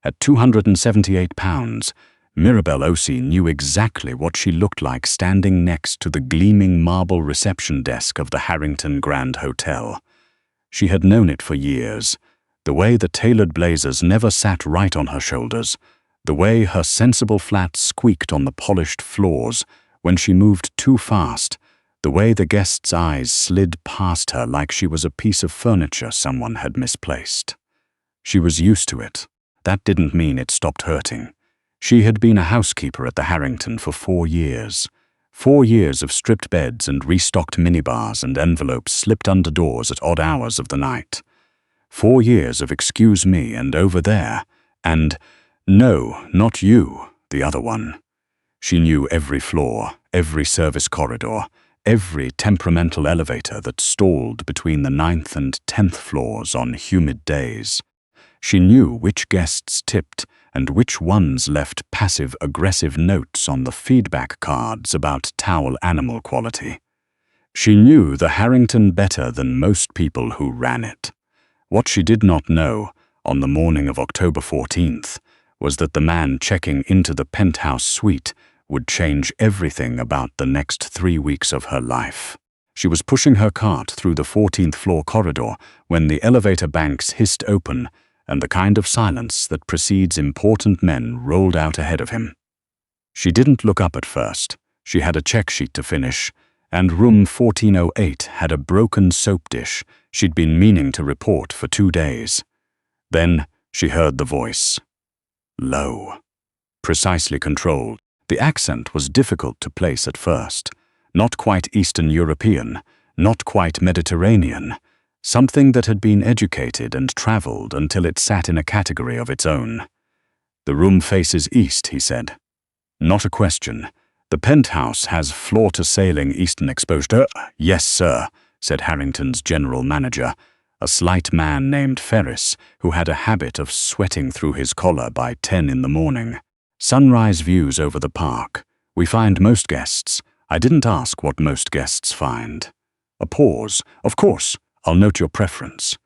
At 278 pounds, Mirabel Osei knew exactly what she looked like standing next to the gleaming marble reception desk of the Harrington Grand Hotel. She had known it for years, the way the tailored blazers never sat right on her shoulders, the way her sensible flat squeaked on the polished floors when she moved too fast, the way the guests' eyes slid past her like she was a piece of furniture someone had misplaced. She was used to it. That didn't mean it stopped hurting. She had been a housekeeper at the Harrington for 4 years. 4 years of stripped beds and restocked minibars and envelopes slipped under doors at odd hours of the night. 4 years of excuse me and over there, and no, not you, the other one. She knew every floor, every service corridor, every temperamental elevator that stalled between the 9th and 10th floors on humid days. She knew which guests tipped and which ones left passive-aggressive notes on the feedback cards about towel animal quality. She knew the Harrington better than most people who ran it. What she did not know, on the morning of October 14th, was that the man checking into the penthouse suite would change everything about the next 3 weeks of her life. She was pushing her cart through the 14th floor corridor when the elevator banks hissed open and the kind of silence that precedes important men rolled out ahead of him. She didn't look up at first. She had a check sheet to finish, and room 1408 had a broken soap dish she'd been meaning to report for 2 days. Then she heard the voice. Low. Precisely controlled. The accent was difficult to place at first. Not quite Eastern European, not quite Mediterranean. Something that had been educated and traveled until it sat in a category of its own. The room faces east, he said. Not a question. The penthouse has floor-to-ceiling eastern exposure. Yes, sir, said Harrington's general manager, a slight man named Ferris, who had a habit of sweating through his collar by 10 in the morning. Sunrise views over the park. We find most guests. I didn't ask what most guests find. A pause. Of course. I'll note your preference.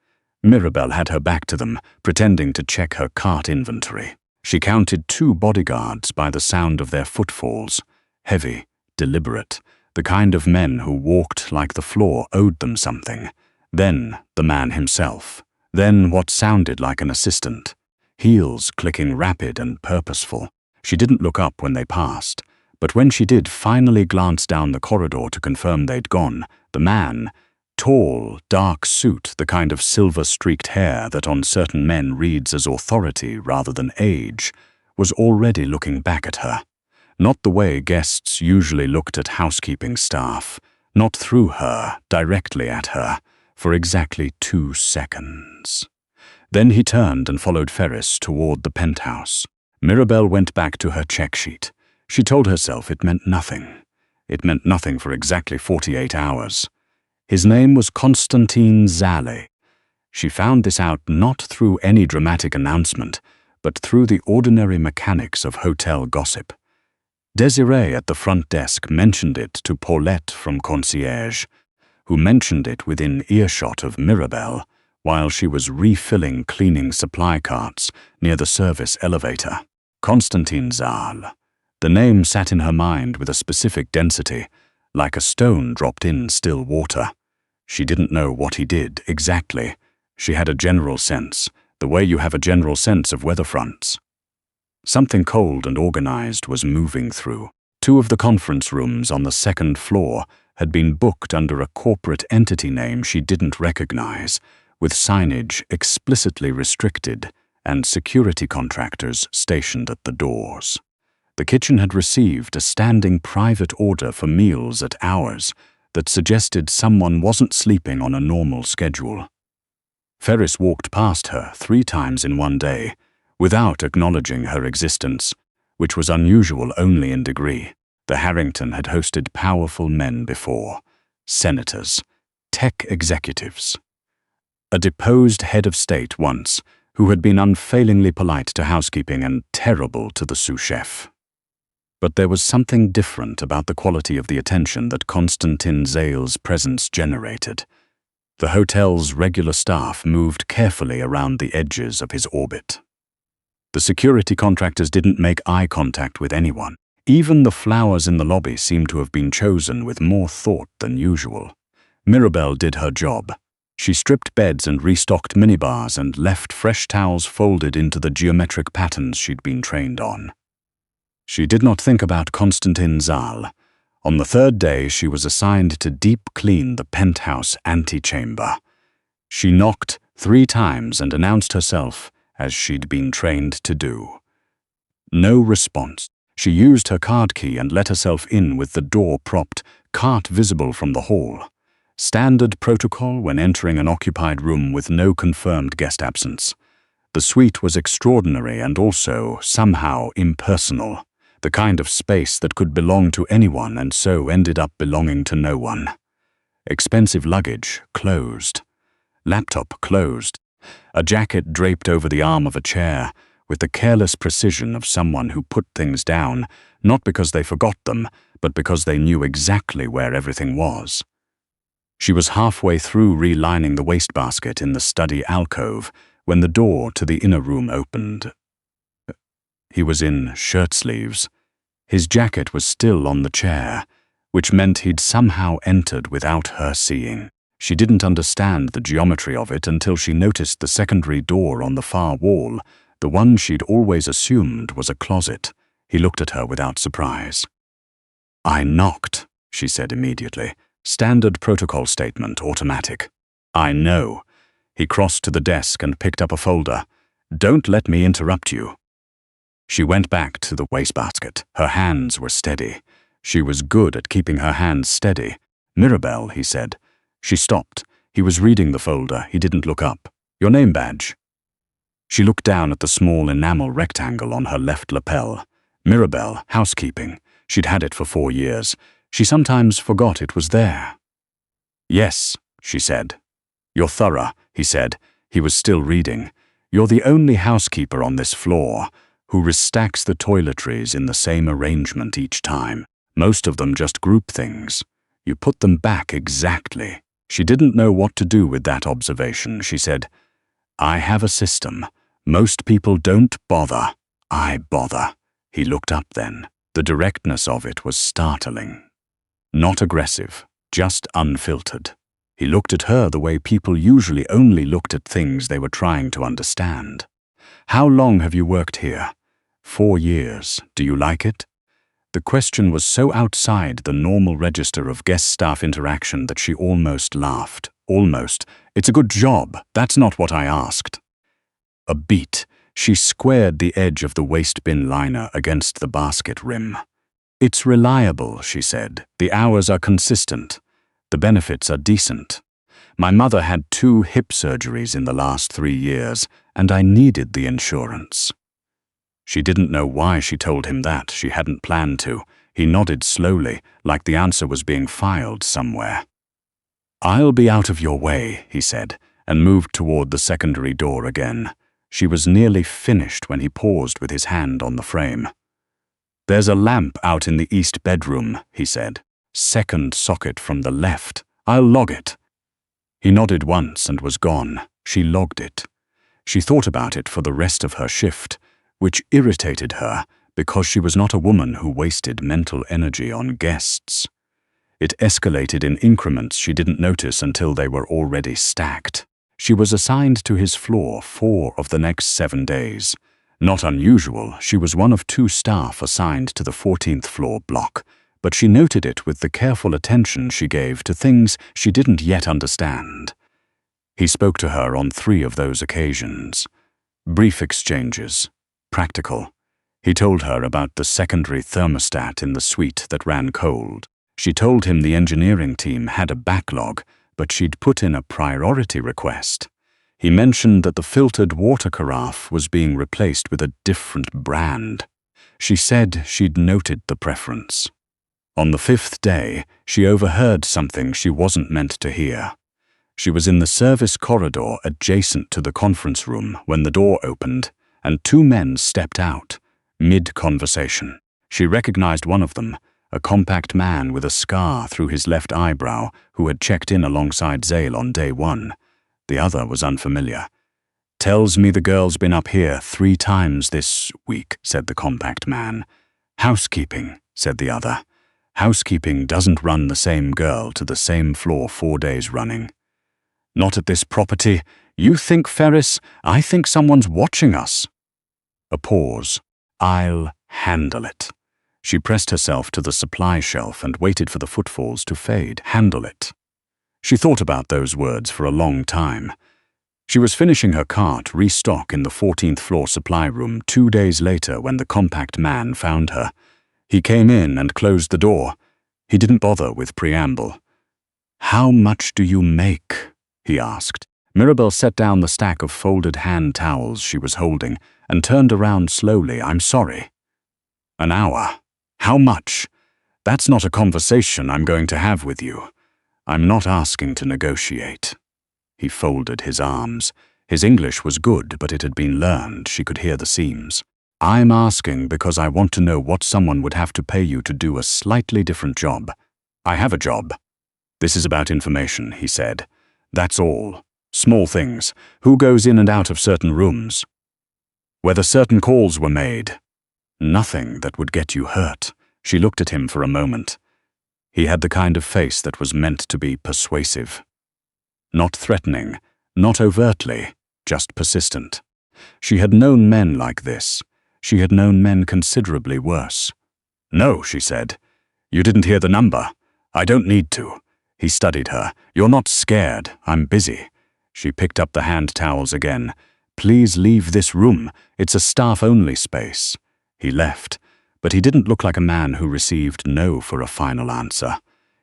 Mirabel had her back to them, pretending to check her cart inventory. She counted 2 bodyguards by the sound of their footfalls. Heavy, deliberate, the kind of men who walked like the floor owed them something. Then the man himself. Then what sounded like an assistant. Heels clicking rapid and purposeful. She didn't look up when they passed, but when she did finally glance down the corridor to confirm they'd gone, the man, tall, dark suit, the kind of silver-streaked hair that on certain men reads as authority rather than age, was already looking back at her. Not the way guests usually looked at housekeeping staff, not through her, directly at her, for exactly 2 seconds. Then he turned and followed Ferris toward the penthouse. Mirabel went back to her check sheet. She told herself it meant nothing. It meant nothing for exactly 48 hours. His name was Konstantin Zale. She found this out not through any dramatic announcement, but through the ordinary mechanics of hotel gossip. Desiree at the front desk mentioned it to Paulette from concierge, who mentioned it within earshot of Mirabel while she was refilling cleaning supply carts near the service elevator. Konstantin Zale. The name sat in her mind with a specific density, like a stone dropped in still water. She didn't know what he did exactly. She had a general sense, the way you have a general sense of weather fronts. Something cold and organized was moving through. 2 of the conference rooms on the 2nd floor had been booked under a corporate entity name she didn't recognize, with signage explicitly restricted and security contractors stationed at the doors. The kitchen had received a standing private order for meals at hours that suggested someone wasn't sleeping on a normal schedule. Ferris walked past her 3 times in one day, without acknowledging her existence, which was unusual only in degree. The Harrington had hosted powerful men before, senators, tech executives. A deposed head of state once, who had been unfailingly polite to housekeeping and terrible to the sous chef. But there was something different about the quality of the attention that Konstantin Zale's presence generated. The hotel's regular staff moved carefully around the edges of his orbit. The security contractors didn't make eye contact with anyone. Even the flowers in the lobby seemed to have been chosen with more thought than usual. Mirabel did her job. She stripped beds and restocked minibars and left fresh towels folded into the geometric patterns she'd been trained on. She did not think about Konstantin Zale. On the third day, she was assigned to deep clean the penthouse antechamber. She knocked 3 times and announced herself, as she'd been trained to do. No response. She used her card key and let herself in with the door propped, cart visible from the hall. Standard protocol when entering an occupied room with no confirmed guest absence. The suite was extraordinary and also, somehow, impersonal. The kind of space that could belong to anyone and so ended up belonging to no one. Expensive luggage, closed. Laptop, closed. A jacket draped over the arm of a chair, with the careless precision of someone who put things down, not because they forgot them, but because they knew exactly where everything was. She was halfway through relining the wastebasket in the study alcove when the door to the inner room opened. He was in shirt sleeves. His jacket was still on the chair, which meant he'd somehow entered without her seeing. She didn't understand the geometry of it until she noticed the secondary door on the far wall, the one she'd always assumed was a closet. He looked at her without surprise. "I knocked," she said immediately. Standard protocol statement, automatic. "I know." He crossed to the desk and picked up a folder. "Don't let me interrupt you." She went back to the wastebasket. Her hands were steady. She was good at keeping her hands steady. "Mirabel," he said. She stopped. He was reading the folder. He didn't look up. "Your name badge?" She looked down at the small enamel rectangle on her left lapel. Mirabel, housekeeping. She'd had it for 4 years. She sometimes forgot it was there. "Yes," she said. "You're thorough," he said. He was still reading. "You're the only housekeeper on this floor who restacks the toiletries in the same arrangement each time. Most of them just group things. You put them back exactly." She didn't know what to do with that observation. She said, "I have a system. Most people don't bother. I bother." He looked up then. The directness of it was startling. Not aggressive, just unfiltered. He looked at her the way people usually only looked at things they were trying to understand. "How long have you worked here?" 4 years. "Do you like it?" The question was so outside the normal register of guest staff interaction that she almost laughed. "Almost. It's a good job. That's not what I asked." A beat. She squared the edge of the waste bin liner against the basket rim. "It's reliable," she said. "The hours are consistent. The benefits are decent. My mother had 2 hip surgeries in the last 3 years, and I needed the insurance." She didn't know why she told him that. She hadn't planned to. He nodded slowly, like the answer was being filed somewhere. "I'll be out of your way," he said, and moved toward the secondary door again. She was nearly finished when he paused with his hand on the frame. "There's a lamp out in the east bedroom," he said. "Second socket from the left. I'll log it." He nodded once and was gone. She logged it. She thought about it for the rest of her shift, which irritated her because she was not a woman who wasted mental energy on guests. It escalated in increments she didn't notice until they were already stacked. She was assigned to his floor 4 of the next 7 days. Not unusual, she was one of 2 staff assigned to the 14th floor block, but she noted it with the careful attention she gave to things she didn't yet understand. He spoke to her on 3 of those occasions. Brief exchanges. Practical. He told her about the secondary thermostat in the suite that ran cold. She told him the engineering team had a backlog, but she'd put in a priority request. He mentioned that the filtered water carafe was being replaced with a different brand. She said she'd noted the preference. On the 5th day, she overheard something she wasn't meant to hear. She was in the service corridor adjacent to the conference room when the door opened, and 2 men stepped out, mid-conversation. She recognized one of them, a compact man with a scar through his left eyebrow who had checked in alongside Zale on day 1. The other was unfamiliar. "Tells me the girl's been up here 3 times this week," said the compact man. "Housekeeping," said the other. "Housekeeping doesn't run the same girl to the same floor 4 days running." "Not at this property. You think, Ferris? I think someone's watching us." A pause. "I'll handle it." She pressed herself to the supply shelf and waited for the footfalls to fade. Handle it. She thought about those words for a long time. She was finishing her cart restock in the 14th floor supply room 2 days later when the compact man found her. He came in and closed the door. He didn't bother with preamble. "How much do you make?" he asked. Mirabel set down the stack of folded hand towels she was holding and turned around slowly. "I'm sorry." "An hour. How much?" "That's not a conversation I'm going to have with you. I'm not asking to negotiate." He folded his arms. His English was good, but it had been learned. She could hear the seams. "I'm asking because I want to know what someone would have to pay you to do a slightly different job." "I have a job." "This is about information," he said. "That's all. Small things. Who goes in and out of certain rooms? Whether certain calls were made. Nothing that would get you hurt." She looked at him for a moment. He had the kind of face that was meant to be persuasive. Not threatening, not overtly, just persistent. She had known men like this. She had known men considerably worse. "No," she said. "You didn't hear the number. I don't need to." He studied her. "You're not scared. I'm busy." She picked up the hand towels again. "Please leave this room. It's a staff-only space." He left, but he didn't look like a man who received no for a final answer.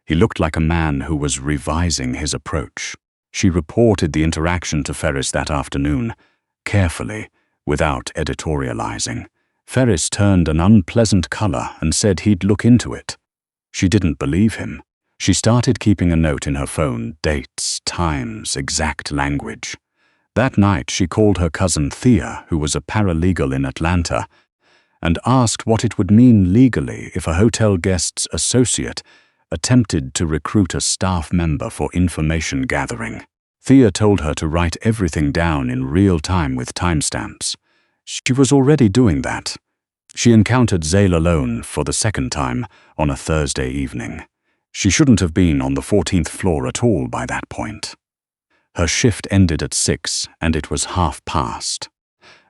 He looked like a man who was revising his approach. She reported the interaction to Ferris that afternoon, carefully, without editorializing. Ferris turned an unpleasant color and said he'd look into it. She didn't believe him. She started keeping a note in her phone, dates, times, exact language. That night she called her cousin Thea, who was a paralegal in Atlanta, and asked what it would mean legally if a hotel guest's associate attempted to recruit a staff member for information gathering. Thea told her to write everything down in real time with timestamps. She was already doing that. She encountered Zale alone for the second time on a Thursday evening. She shouldn't have been on the 14th floor at all by that point. Her shift ended at 6 and it was past.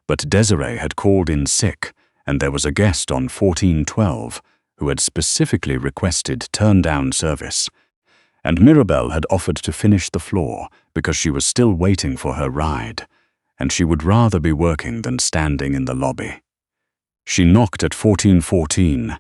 But Desiree had called in sick and there was a guest on 1412 who had specifically requested turn-down service. And Mirabel had offered to finish the floor because she was still waiting for her ride, and she would rather be working than standing in the lobby. She knocked at 1414,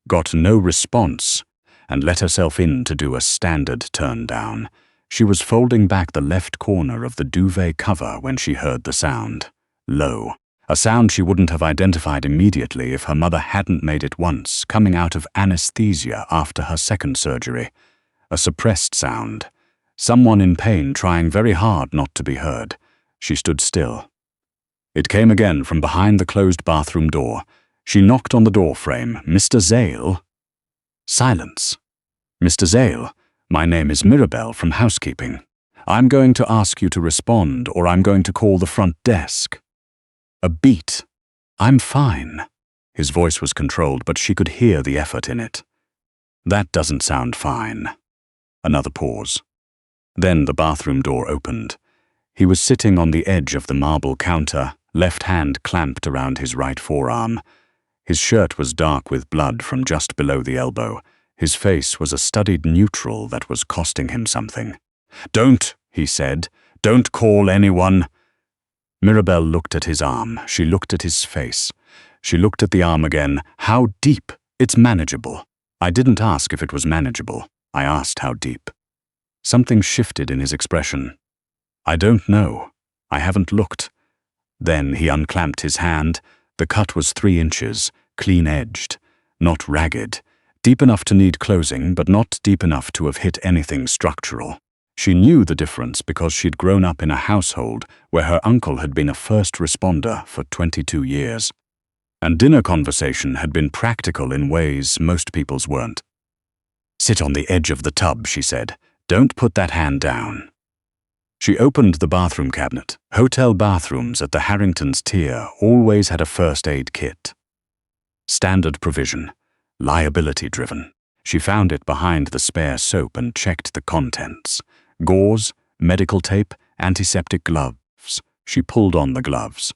got no response, and let herself in to do a standard turn-down. She was folding back the left corner of the duvet cover when she heard the sound. Low. A sound she wouldn't have identified immediately if her mother hadn't made it once, coming out of anesthesia after her second surgery. A suppressed sound. Someone in pain trying very hard not to be heard. She stood still. It came again from behind the closed bathroom door. She knocked on the door frame. "Mr. Zale?" Silence. "Mr. Zale, my name is Mirabel from Housekeeping. I'm going to ask you to respond or I'm going to call the front desk." A beat. "I'm fine." His voice was controlled, but she could hear the effort in it. "That doesn't sound fine." Another pause. Then the bathroom door opened. He was sitting on the edge of the marble counter, left hand clamped around his right forearm. His shirt was dark with blood from just below the elbow. His face was a studied neutral that was costing him something. "Don't," he said. "Don't call anyone." Mirabel looked at his arm. She looked at his face. She looked at the arm again. "How deep? It's manageable." "I didn't ask if it was manageable. I asked how deep." Something shifted in his expression. "I don't know. I haven't looked." Then he unclamped his hand. The cut was 3 inches, clean-edged, not ragged, deep enough to need closing, but not deep enough to have hit anything structural. She knew the difference because she'd grown up in a household where her uncle had been a first responder for 22 years. And dinner conversation had been practical in ways most people's weren't. "Sit on the edge of the tub," she said. "Don't put that hand down." She opened the bathroom cabinet. Hotel bathrooms at the Harrington's tier always had a first aid kit. Standard provision, liability-driven. She found it behind the spare soap and checked the contents. Gauze, medical tape, antiseptic gloves. She pulled on the gloves.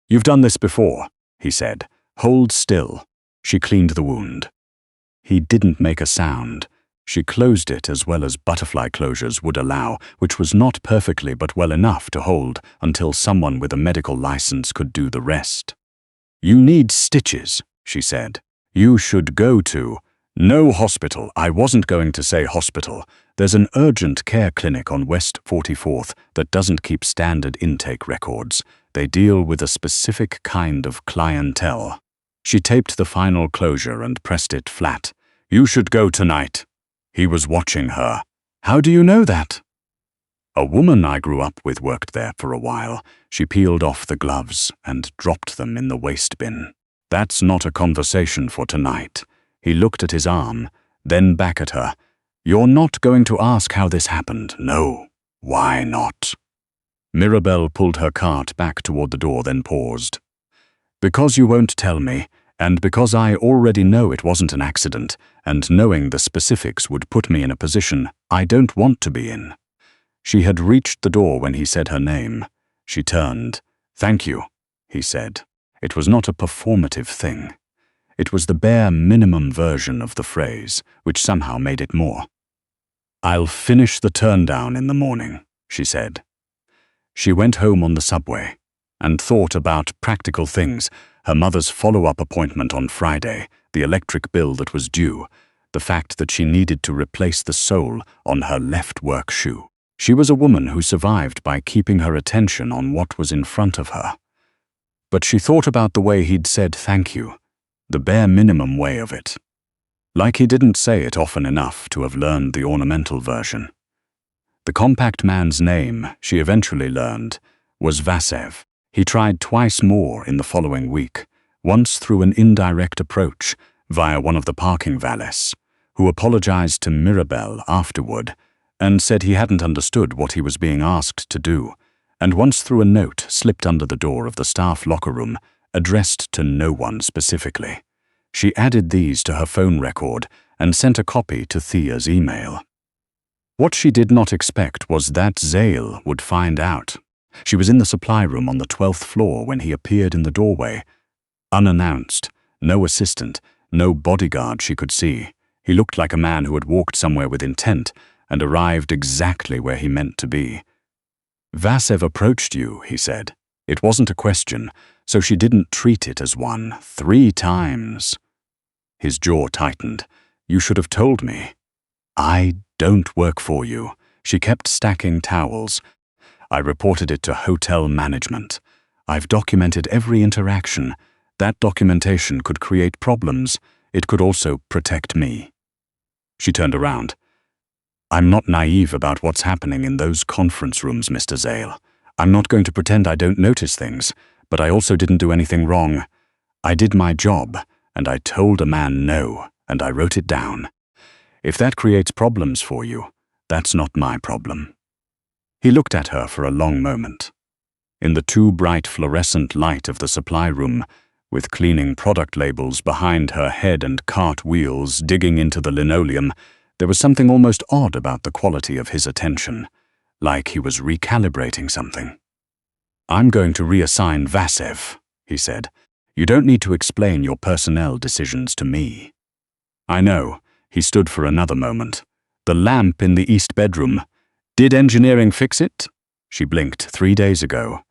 "You've done this before," he said. "Hold still." She cleaned the wound. He didn't make a sound. She closed it as well as butterfly closures would allow, which was not perfectly but well enough to hold until someone with a medical license could do the rest. "You need stitches," she said. "You should go to—" "No hospital. I wasn't going to say hospital. There's an urgent care clinic on West 44th that doesn't keep standard intake records. They deal with a specific kind of clientele." She taped the final closure and pressed it flat. "You should go tonight." He was watching her. "How do you know that?" "A woman I grew up with worked there for a while." She peeled off the gloves and dropped them in the waste bin. "That's not a conversation for tonight." He looked at his arm, then back at her. "You're not going to ask how this happened?" "No." "Why not?" Mirabel pulled her cart back toward the door, then paused. "Because you won't tell me, and because I already know it wasn't an accident, and knowing the specifics would put me in a position I don't want to be in." She had reached the door when he said her name. She turned. "Thank you," he said. It was not a performative thing. It was the bare minimum version of the phrase, which somehow made it more. "I'll finish the turndown in the morning," she said. She went home on the subway and thought about practical things: her mother's follow-up appointment on Friday, the electric bill that was due, the fact that she needed to replace the sole on her left work shoe. She was a woman who survived by keeping her attention on what was in front of her. But she thought about the way he'd said thank you, the bare minimum way of it. Like he didn't say it often enough to have learned the ornamental version. The compact man's name, she eventually learned, was Vasev. He tried twice more in the following week, once through an indirect approach via one of the parking valets, who apologized to Mirabel afterward and said he hadn't understood what he was being asked to do, and once through a note slipped under the door of the staff locker room, addressed to no one specifically. She added these to her phone record and sent a copy to Thea's email. What she did not expect was that Zale would find out. She was in the supply room on the 12th floor when he appeared in the doorway. Unannounced, no assistant, no bodyguard she could see. He looked like a man who had walked somewhere with intent and arrived exactly where he meant to be. "Vasev approached you," he said. It wasn't a question, so she didn't treat it as one. 3 times. His jaw tightened. "You should have told me." "I don't work for you." She kept stacking towels. "I reported it to hotel management. I've documented every interaction. That documentation could create problems. It could also protect me." She turned around. "I'm not naive about what's happening in those conference rooms, Mr. Zale. I'm not going to pretend I don't notice things, but I also didn't do anything wrong. I did my job, and I told a man no, and I wrote it down. If that creates problems for you, that's not my problem." He looked at her for a long moment. In the too bright fluorescent light of the supply room, with cleaning product labels behind her head and cart wheels digging into the linoleum, there was something almost odd about the quality of his attention, like he was recalibrating something. "I'm going to reassign Vasev," he said. "You don't need to explain your personnel decisions to me." "I know." He stood for another moment. "The lamp in the east bedroom. Did engineering fix it?" She blinked. 3 days ago.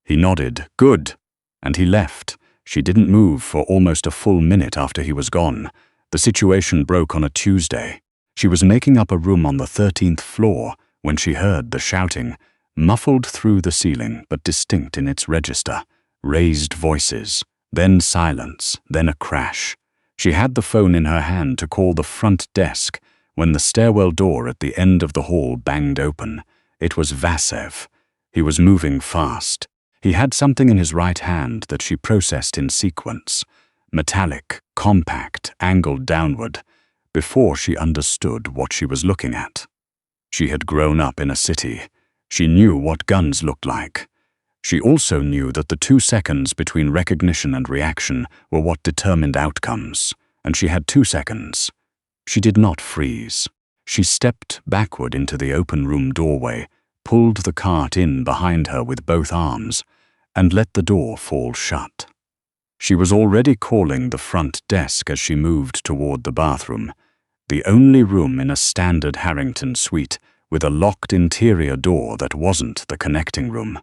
He nodded. "Good." And he left. She didn't move for almost a full minute after he was gone. The situation broke on a Tuesday. She was making up a room on the 13th floor when she heard the shouting, muffled through the ceiling but distinct in its register. Raised voices, then silence, then a crash. She had the phone in her hand to call the front desk when the stairwell door at the end of the hall banged open. It was Vasev. He was moving fast. He had something in his right hand that she processed in sequence. Metallic, compact, angled downward, before she understood what she was looking at. She had grown up in a city. She knew what guns looked like. She also knew that the 2 seconds between recognition and reaction were what determined outcomes, and she had 2 seconds. She did not freeze. She stepped backward into the open room doorway, pulled the cart in behind her with both arms, and let the door fall shut. She was already calling the front desk as she moved toward the bathroom, the only room in a standard Harrington suite with a locked interior door that wasn't the connecting room.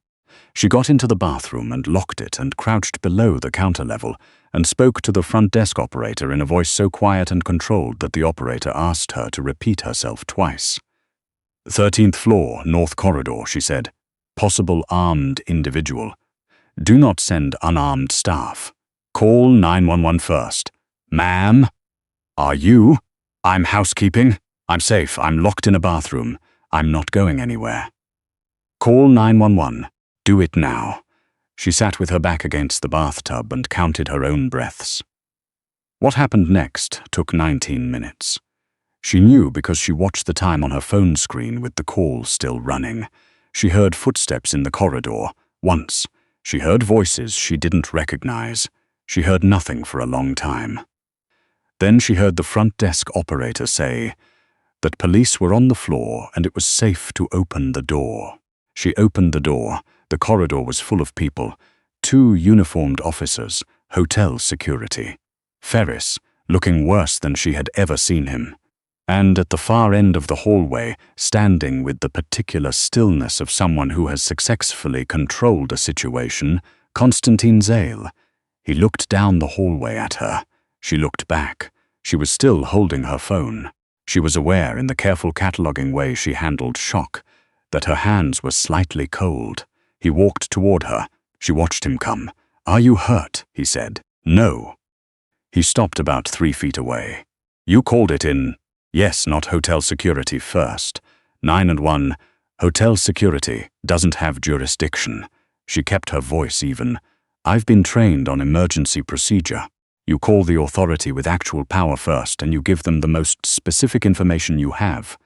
She got into the bathroom and locked it and crouched below the counter level and spoke to the front desk operator in a voice so quiet and controlled that the operator asked her to repeat herself twice. 13th floor, north corridor, she said. Possible armed individual. Do not send unarmed staff. Call 911 first. Ma'am? Are you? I'm housekeeping. I'm safe. I'm locked in a bathroom. I'm not going anywhere. Call 911. Do it now. She sat with her back against the bathtub and counted her own breaths. What happened next took 19 minutes. She knew because she watched the time on her phone screen with the call still running. She heard footsteps in the corridor. Once. She heard voices she didn't recognize. She heard nothing for a long time. Then she heard the front desk operator say that police were on the floor and it was safe to open the door. She opened the door. The corridor was full of people. 2 uniformed officers, hotel security. Ferris, looking worse than she had ever seen him. And at the far end of the hallway, standing with the particular stillness of someone who has successfully controlled a situation, Konstantin Zale. He looked down the hallway at her. She looked back. She was still holding her phone. She was aware, in the careful cataloging way she handled shock, that her hands were slightly cold. He walked toward her. She watched him come. Are you hurt? He said. No. He stopped about 3 feet away. You called it in. Yes, not hotel security first. 911. Hotel security doesn't have jurisdiction. She kept her voice even. I've been trained on emergency procedure. You call the authority with actual power first and you give them the most specific information you have.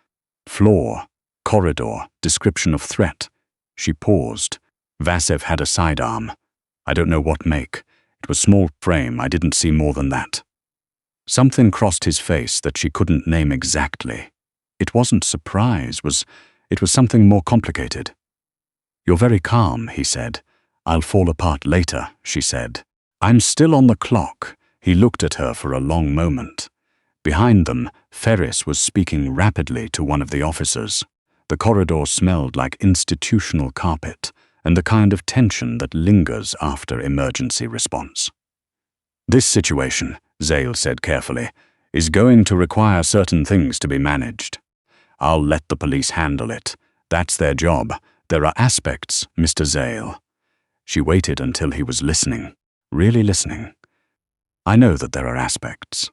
Floor, corridor, description of threat. She paused. Vasev had a sidearm. I don't know what make. It was small frame. I didn't see more than that. Something crossed his face that she couldn't name exactly. It wasn't surprise. It was something more complicated. You're very calm, he said. I'll fall apart later, she said. I'm still on the clock. He looked at her for a long moment. Behind them, Ferris was speaking rapidly to one of the officers. The corridor smelled like institutional carpet and the kind of tension that lingers after emergency response. This situation, Zale said carefully, is going to require certain things to be managed. I'll let the police handle it. That's their job. There are aspects, Mr. Zale. She waited until he was listening, really listening. I know that there are aspects.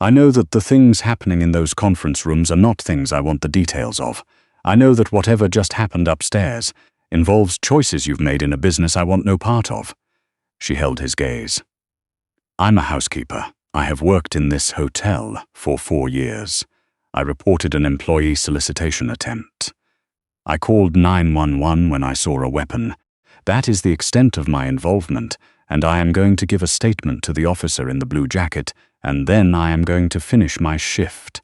I know that the things happening in those conference rooms are not things I want the details of. I know that whatever just happened upstairs involves choices you've made in a business I want no part of. She held his gaze. I'm a housekeeper. I have worked in this hotel for 4 years. I reported an employee solicitation attempt. I called 911 when I saw a weapon. That is the extent of my involvement, and I am going to give a statement to the officer in the blue jacket, and then I am going to finish my shift.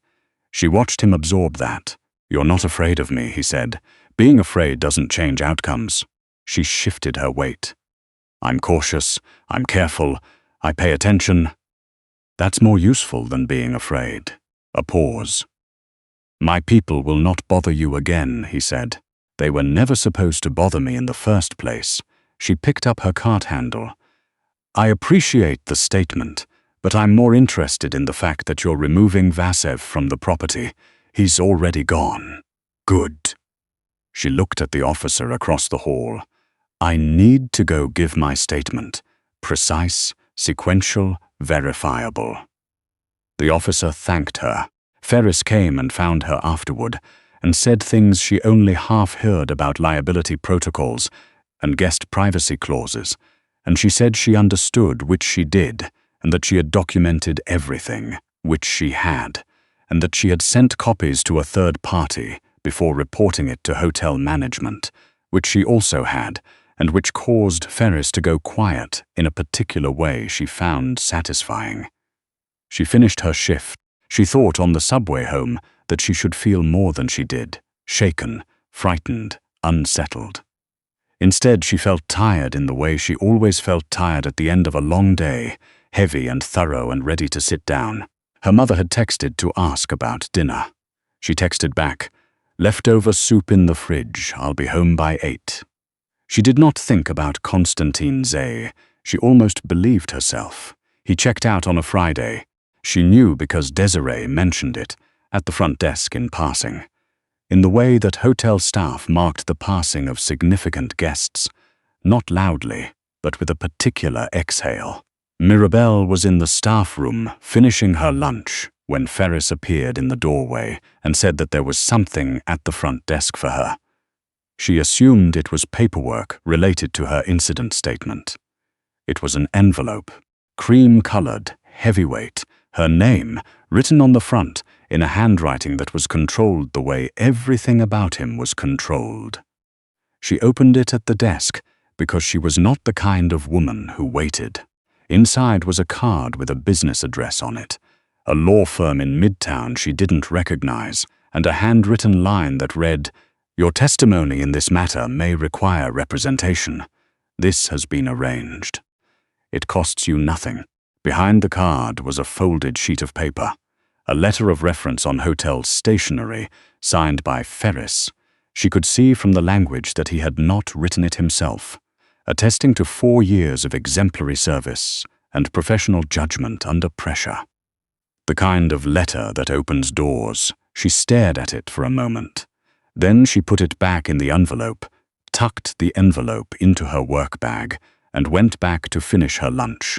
She watched him absorb that. You're not afraid of me, he said. Being afraid doesn't change outcomes. She shifted her weight. I'm cautious. I'm careful. I pay attention. That's more useful than being afraid. A pause. My people will not bother you again, he said. They were never supposed to bother me in the first place. She picked up her cart handle. I appreciate the statement, but I'm more interested in the fact that you're removing Vasev from the property. He's already gone. Good. She looked at the officer across the hall. I need to go give my statement. Precise, sequential, verifiable. The officer thanked her. Ferris came and found her afterward and said things she only half heard about liability protocols and guest privacy clauses, and she said she understood, which she did, and that she had documented everything, which she had, and that she had sent copies to a third party, before reporting it to hotel management, which she also had, and which caused Ferris to go quiet in a particular way she found satisfying. She finished her shift. She thought on the subway home that she should feel more than she did, shaken, frightened, unsettled. Instead, she felt tired in the way she always felt tired at the end of a long day, heavy and thorough and ready to sit down. Her mother had texted to ask about dinner. She texted back, "Leftover soup in the fridge, I'll be home by 8. She did not think about Konstantin Zale. She almost believed herself. He checked out on a Friday. She knew because Desiree mentioned it at the front desk in passing. In the way that hotel staff marked the passing of significant guests, not loudly, but with a particular exhale. Mirabel was in the staff room finishing her lunch when Ferris appeared in the doorway and said that there was something at the front desk for her. She assumed it was paperwork related to her incident statement. It was an envelope, cream-colored, heavyweight, her name written on the front in a handwriting that was controlled the way everything about him was controlled. She opened it at the desk because she was not the kind of woman who waited. Inside was a card with a business address on it, a law firm in Midtown she didn't recognize, and a handwritten line that read, "Your testimony in this matter may require representation. This has been arranged." It costs you nothing. Behind the card was a folded sheet of paper, a letter of reference on hotel stationery, signed by Ferris. She could see from the language that he had not written it himself, attesting to 4 years of exemplary service and professional judgment under pressure. The kind of letter that opens doors. She stared at it for a moment. Then she put it back in the envelope, tucked the envelope into her work bag, and went back to finish her lunch.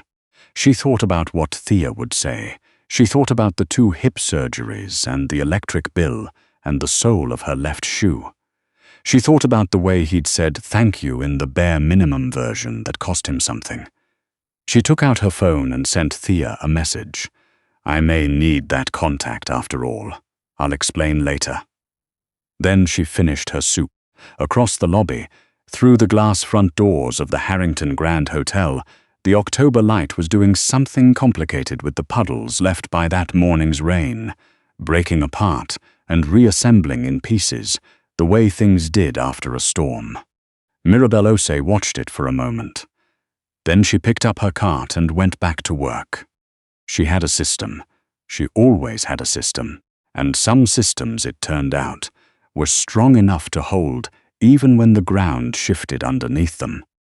She thought about what Thea would say. She thought about the 2 hip surgeries and the electric bill and the sole of her left shoe. She thought about the way he'd said thank you in the bare minimum version that cost him something. She took out her phone and sent Thea a message. "I may need that contact after all. I'll explain later." Then she finished her soup. Across the lobby, through the glass front doors of the Harrington Grand Hotel, the October light was doing something complicated with the puddles left by that morning's rain, breaking apart and reassembling in pieces, the way things did after a storm. Mirabel Osei watched it for a moment. Then she picked up her cart and went back to work. She had a system. She always had a system. And some systems, it turned out, were strong enough to hold even when the ground shifted underneath them.